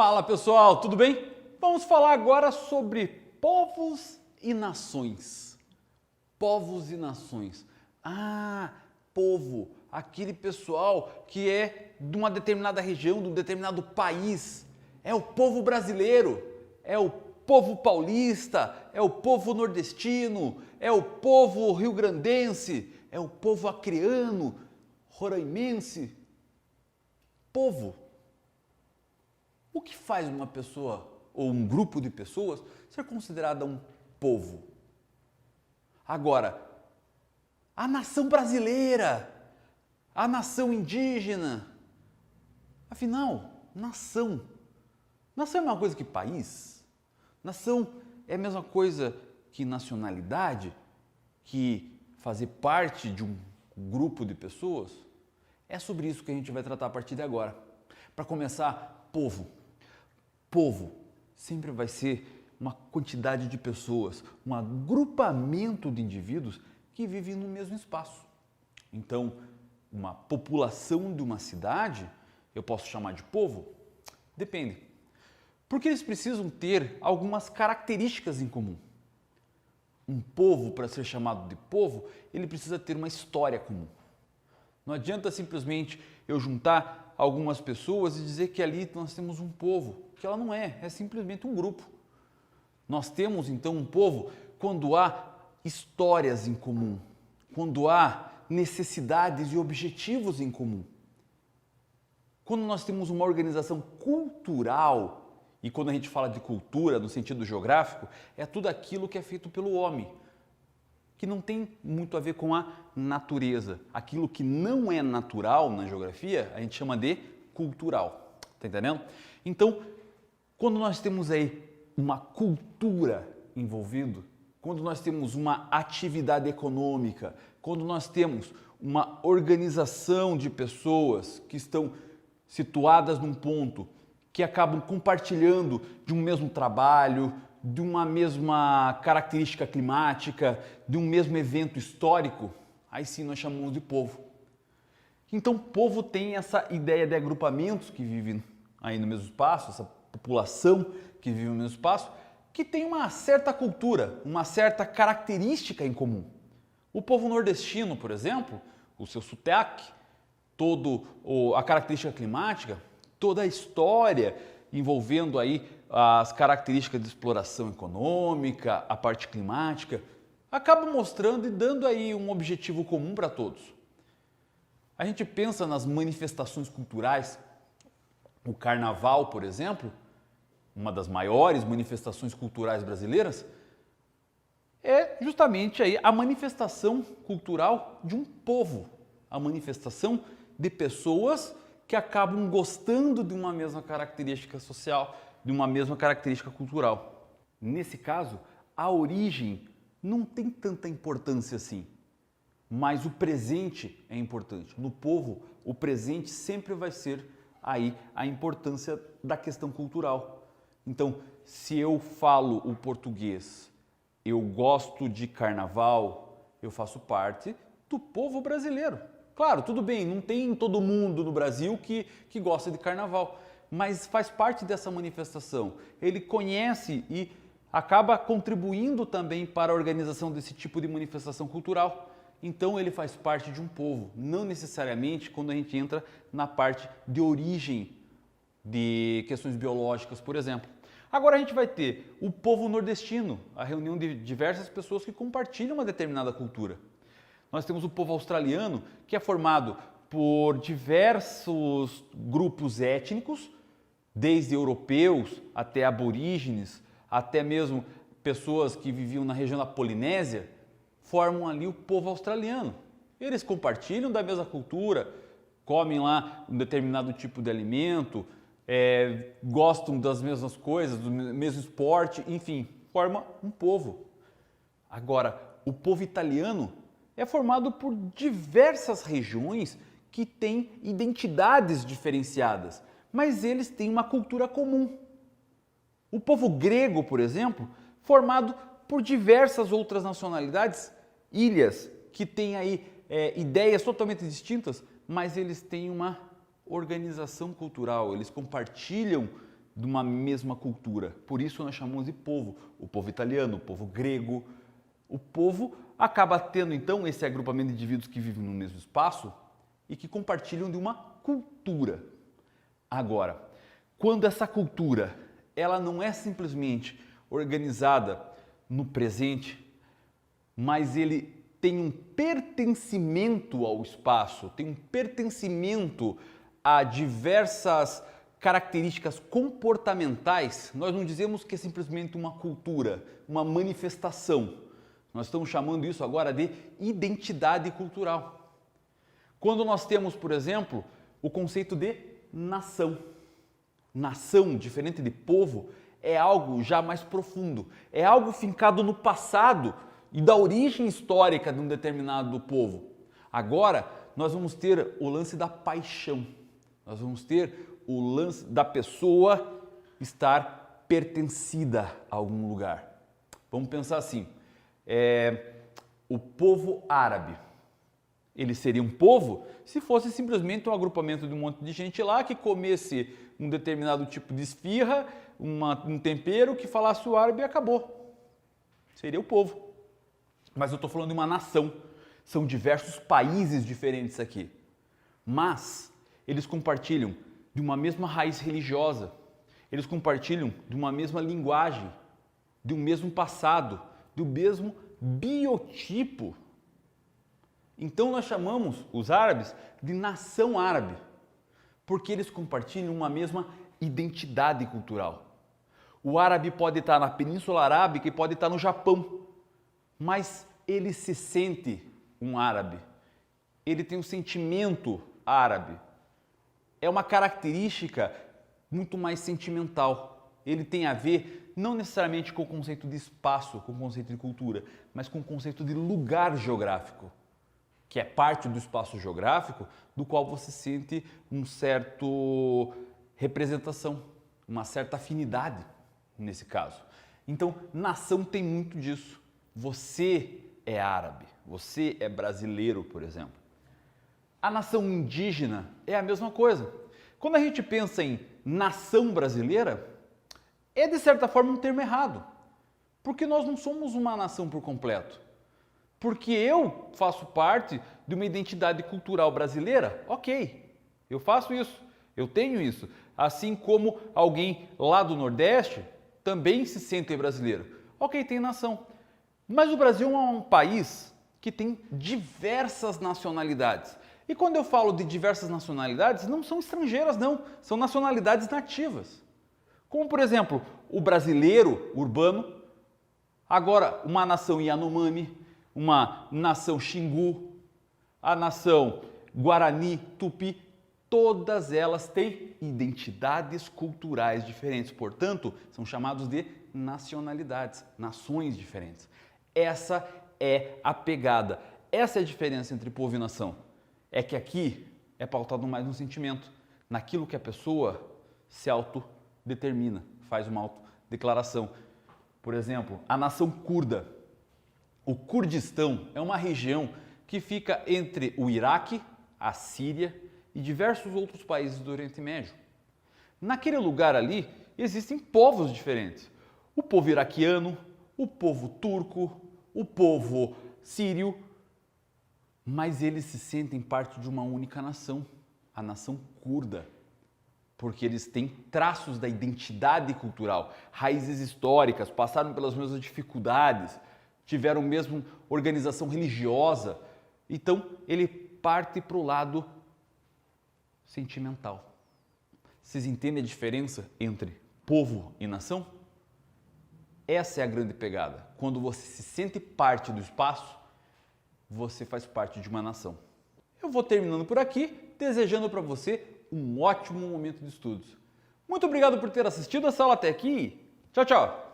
Fala pessoal, tudo bem? Vamos falar agora sobre povos e nações. Povos e nações. Povo, aquele pessoal que é de uma determinada região, de um determinado país. É o povo brasileiro, é o povo paulista, é o povo nordestino, é o povo rio-grandense, é o povo acreano, roraimense. Povo. O que faz uma pessoa ou um grupo de pessoas ser considerada um povo? Agora, a nação brasileira, a nação indígena, afinal, nação. Nação é uma coisa que país? Nação é a mesma coisa que nacionalidade? Que fazer parte de um grupo de pessoas? É sobre isso que a gente vai tratar a partir de agora. Para começar, povo. Povo sempre vai ser uma quantidade de pessoas, um agrupamento de indivíduos que vivem no mesmo espaço. Então, uma população de uma cidade, eu posso chamar de povo? Depende. Porque eles precisam ter algumas características em comum. Um povo, para ser chamado de povo, ele precisa ter uma história comum. Não adianta simplesmente eu juntar algumas pessoas e dizer que ali nós temos um povo, que ela não é simplesmente um grupo. Nós temos então um povo quando há histórias em comum, quando há necessidades e objetivos em comum. Quando nós temos uma organização cultural, e quando a gente fala de cultura no sentido geográfico, é tudo aquilo que é feito pelo homem, que não tem muito a ver com a natureza. Aquilo que não é natural na geografia, a gente chama de cultural. Tá entendendo? Então, quando nós temos aí uma cultura envolvida, quando nós temos uma atividade econômica, quando nós temos uma organização de pessoas que estão situadas num ponto, que acabam compartilhando de um mesmo trabalho, de uma mesma característica climática, de um mesmo evento histórico, aí sim nós chamamos de povo. Então, povo tem essa ideia de agrupamentos que vivem aí no mesmo espaço, essa população que vive no mesmo espaço, que tem uma certa cultura, uma certa característica em comum. O povo nordestino, por exemplo, o seu sotaque, toda a característica climática, toda a história envolvendo aí as características de exploração econômica, a parte climática, acaba mostrando e dando aí um objetivo comum para todos. A gente pensa nas manifestações culturais, o carnaval, por exemplo, uma das maiores manifestações culturais brasileiras, é justamente aí a manifestação cultural de um povo, a manifestação de pessoas que acabam gostando de uma mesma característica social, de uma mesma característica cultural. Nesse caso, a origem não tem tanta importância assim, mas o presente é importante. No povo, o presente sempre vai ser aí a importância da questão cultural. Então, se eu falo o português, eu gosto de carnaval, eu faço parte do povo brasileiro. Claro, tudo bem, não tem todo mundo no Brasil que gosta de carnaval, mas faz parte dessa manifestação. Ele conhece e acaba contribuindo também para a organização desse tipo de manifestação cultural. Então ele faz parte de um povo, não necessariamente quando a gente entra na parte de origem de questões biológicas, por exemplo. Agora a gente vai ter o povo nordestino, a reunião de diversas pessoas que compartilham uma determinada cultura. Nós temos o povo australiano, que é formado por diversos grupos étnicos, desde europeus até aborígenes, até mesmo pessoas que viviam na região da Polinésia, formam ali o povo australiano. Eles compartilham da mesma cultura, comem lá um determinado tipo de alimento, gostam das mesmas coisas, do mesmo esporte, enfim, forma um povo. Agora, o povo italiano é formado por diversas regiões que têm identidades diferenciadas, mas eles têm uma cultura comum. O povo grego, por exemplo, formado por diversas outras nacionalidades, ilhas que têm aí ideias totalmente distintas, mas eles têm uma organização cultural, eles compartilham de uma mesma cultura. Por isso nós chamamos de povo. O povo italiano, o povo grego. O povo acaba tendo então esse agrupamento de indivíduos que vivem no mesmo espaço e que compartilham de uma cultura. Agora, quando essa cultura ela não é simplesmente organizada no presente, mas ele tem um pertencimento ao espaço, tem um pertencimento a diversas características comportamentais, nós não dizemos que é simplesmente uma cultura, uma manifestação. Nós estamos chamando isso agora de identidade cultural. Quando nós temos, por exemplo, o conceito de nação. Nação, diferente de povo, é algo já mais profundo, é algo fincado no passado e da origem histórica de um determinado povo. Agora, nós vamos ter o lance da paixão, nós vamos ter o lance da pessoa estar pertencida a algum lugar. Vamos pensar assim, o povo árabe, ele seria um povo se fosse simplesmente um agrupamento de um monte de gente lá que comesse um determinado tipo de esfirra, um tempero que falasse o árabe e acabou. Seria o povo. Mas eu estou falando de uma nação. São diversos países diferentes aqui. Mas eles compartilham de uma mesma raiz religiosa. Eles compartilham de uma mesma linguagem, de um mesmo passado, do mesmo biotipo. Então nós chamamos os árabes de nação árabe, porque eles compartilham uma mesma identidade cultural. O árabe pode estar na Península Arábica e pode estar no Japão, mas ele se sente um árabe. Ele tem um sentimento árabe. É uma característica muito mais sentimental. Ele tem a ver não necessariamente com o conceito de espaço, com o conceito de cultura, mas com o conceito de lugar geográfico, que é parte do espaço geográfico do qual você sente um certo representação, uma certa afinidade nesse caso. Então, nação tem muito disso. Você é árabe, você é brasileiro, por exemplo. A nação indígena é a mesma coisa. Quando a gente pensa em nação brasileira, é de certa forma um termo errado, porque nós não somos uma nação por completo. Porque eu faço parte de uma identidade cultural brasileira, ok, eu faço isso, eu tenho isso. Assim como alguém lá do Nordeste também se sente brasileiro. Ok, tem nação. Mas o Brasil é um país que tem diversas nacionalidades. E quando eu falo de diversas nacionalidades, não são estrangeiras não, são nacionalidades nativas. Como, por exemplo, o brasileiro urbano, agora uma nação Yanomami, uma nação Xingu, a nação Guarani, Tupi, todas elas têm identidades culturais diferentes, portanto, são chamados de nacionalidades, nações diferentes. Essa é a pegada, essa é a diferença entre povo e nação. É que aqui é pautado mais no sentimento, naquilo que a pessoa se autodetermina, faz uma autodeclaração. Por exemplo, a nação curda. O Kurdistão é uma região que fica entre o Iraque, a Síria e diversos outros países do Oriente Médio. Naquele lugar ali existem povos diferentes. O povo iraquiano, o povo turco, o povo sírio, mas eles se sentem parte de uma única nação, a nação curda, porque eles têm traços da identidade cultural, raízes históricas, passaram pelas mesmas dificuldades, tiveram mesmo organização religiosa, então ele parte para o lado sentimental. Vocês entendem a diferença entre povo e nação? Essa é a grande pegada. Quando você se sente parte do espaço, você faz parte de uma nação. Eu vou terminando por aqui, desejando para você um ótimo momento de estudos. Muito obrigado por ter assistido essa aula até aqui. Tchau, tchau!